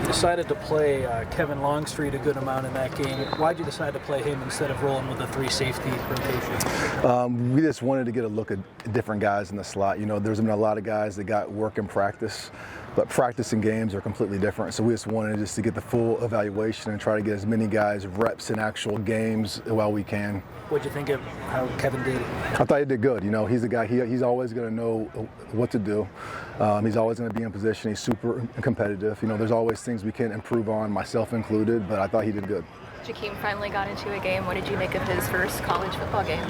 decided to play Kevin Longstreet a good amount in that game. Why'd you decide to play him instead of rolling with a 3-safety rotation? We just wanted to get a look at different guys in the slot. There's been a lot of guys that got work in practice, but practice and games are completely different. So we just wanted just to get the full evaluation and try to get as many guys reps in actual games while we can. What'd you think of how Kevin did? I thought he did good. He's a guy, he's always going to know what to do. He's always going to be in position. He's super competitive. There's always things we can improve on, myself included, but I thought he did good. Jakeem finally got into a game. What did you make of his first college football game?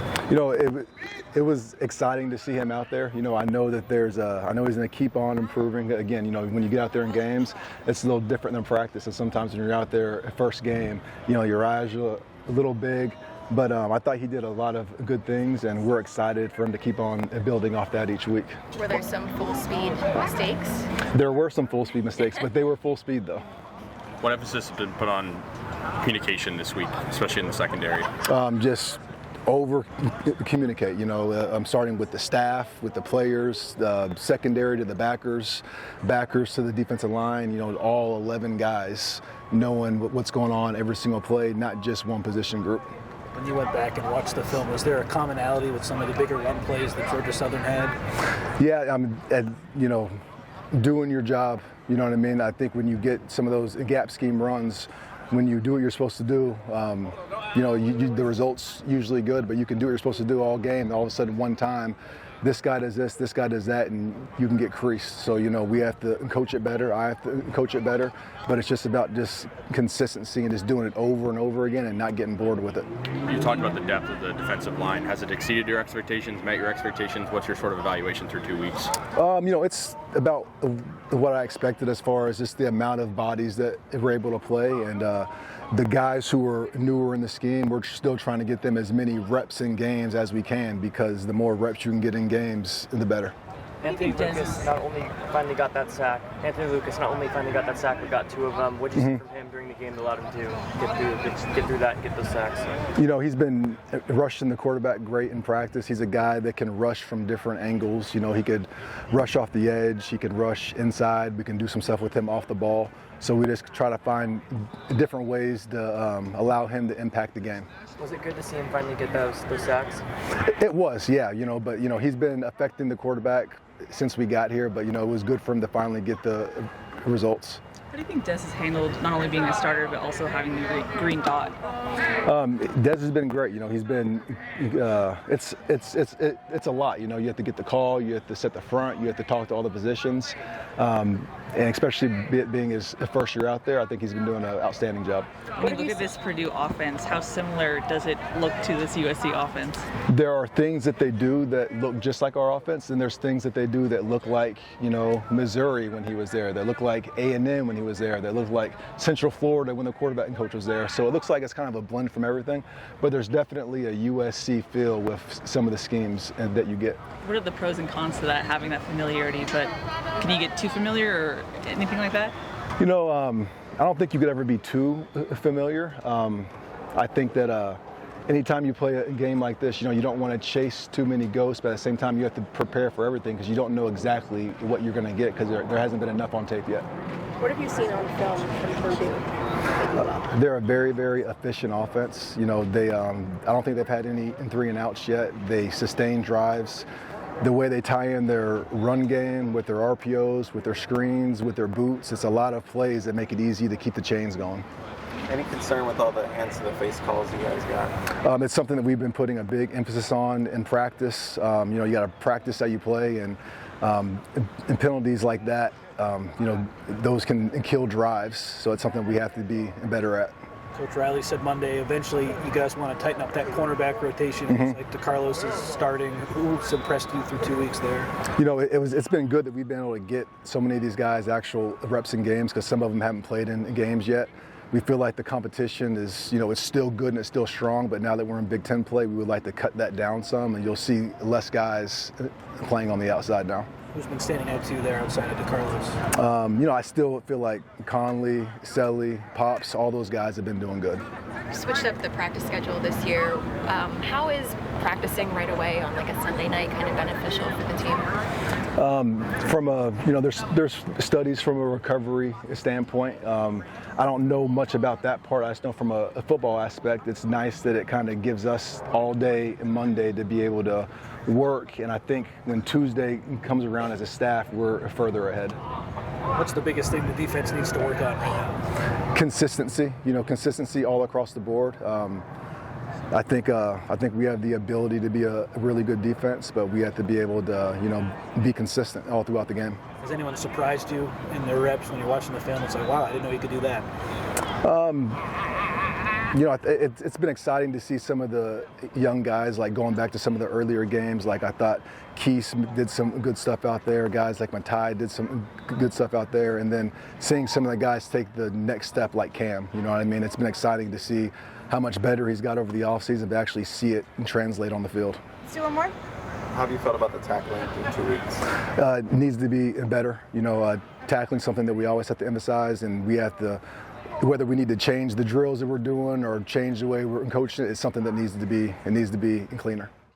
It was exciting to see him out there. I know that I know he's going to keep on improving. Again, when you get out there in games, it's a little different than practice. And sometimes when you're out there first game, your eyes are a little big. But I thought he did a lot of good things, and we're excited for him to keep on building off that each week. Were there some full speed mistakes? There were some full speed mistakes, but they were full speed though. What emphasis has been put on communication this week, especially in the secondary? Just over communicate. I'm starting with the staff, with the players, the secondary to the backers to the defensive line. All 11 guys knowing what's going on every single play, not just one position group. When you went back and watched the film, was there a commonality with some of the bigger run plays that Georgia Southern had? Yeah, doing your job. You know what I mean? I think when you get some of those gap scheme runs, when you do what you're supposed to do, the results usually good, but you can do what you're supposed to do all game, and all of a sudden one time, this guy does this guy does that, and you can get creased. So, we have to coach it better. I have to coach it better. But it's just about just consistency and just doing it over and over again and not getting bored with it. You talked about the depth of the defensive line. Has it exceeded your expectations, met your expectations? What's your sort of evaluation through 2 weeks? It's about what I expected as far as just the amount of bodies that we're able to play. And the guys who are newer in the scheme, we're still trying to get them as many reps in games as we can, because the more reps you can get in games, the better. Anthony Lucas not only finally got that sack, but got 2 of them. What did you see from him during the game that allowed him to get through that and get those sacks? He's been rushing the quarterback great in practice. He's a guy that can rush from different angles. He could rush off the edge. He could rush inside. We can do some stuff with him off the ball. So we just try to find different ways to allow him to impact the game. Was it good to see him finally get those sacks? It was, yeah. But he's been affecting the quarterback since we got here. But it was good for him to finally get the results. How do you think Des has handled not only being a starter but also having the green dot? Des has been great. He's been. It's a lot. You have to get the call. You have to set the front. You have to talk to all the positions. And especially being his first year out there, I think he's been doing an outstanding job. When you look at this Purdue offense, how similar does it look to this USC offense? There are things that they do that look just like our offense, and there's things that they do that look like, Missouri when he was there, that look like A&M when he was there, that look like Central Florida when the quarterback coach was there. So it looks like it's kind of a blend from everything, but there's definitely a USC feel with some of the schemes that you get. What are the pros and cons to that, having that familiarity, but can you get too familiar or anything like that? I don't think you could ever be too familiar. I think that anytime you play a game like this, you don't want to chase too many ghosts, but at the same time you have to prepare for everything because you don't know exactly what you're going to get because there hasn't been enough on tape yet. What have you seen on film from Purdue? They're a very, very efficient offense. I don't think they've had any 3-and-outs yet. They sustain drives. The way they tie in their run game with their RPOs, with their screens, with their boots, it's a lot of plays that make it easy to keep the chains going. Any concern with all the hands to the face calls you guys got? It's something that we've been putting a big emphasis on in practice. You got to practice how you play, and penalties like that, those can kill drives. So it's something we have to be better at. Coach Riley said Monday, eventually you guys want to tighten up that cornerback rotation. Like DeCarlos is starting. Who's impressed you through 2 weeks there? It's been good that we've been able to get so many of these guys actual reps in games because some of them haven't played in games yet. We feel like the competition is, it's still good and it's still strong, but now that we're in Big Ten play, we would like to cut that down some, and you'll see less guys playing on the outside now. Who's been standing out to you there outside of DeCarlos? I still feel like Conley, Selly, Pops, all those guys have been doing good. Switched up the practice schedule this year. How is practicing right away on like a Sunday night kind of beneficial for the team? From a, there's studies from a recovery standpoint. I don't know much about that part. I just know from a football aspect, it's nice that it kind of gives us all day and Monday to be able to work. And I think when Tuesday comes around as a staff, we're further ahead. What's the biggest thing the defense needs to work on right now? Consistency. Consistency all across the board. I think we have the ability to be a really good defense, but we have to be able to, be consistent all throughout the game. Has anyone surprised you in their reps when you're watching the film? It's like, wow, I didn't know you could do that. It's been exciting to see some of the young guys, like going back to some of the earlier games. Like I thought Keese did some good stuff out there. Guys like Matai did some good stuff out there. And then seeing some of the guys take the next step like Cam, you know what I mean? It's been exciting to see how much better he's got over the offseason, to actually see it and translate on the field. Let's do one more. How have you felt about the tackling in 2 weeks? It needs to be better. Tackling something that we always have to emphasize, and we have to, whether we need to change the drills that we're doing or change the way we're coaching it, it's something that needs to be cleaner.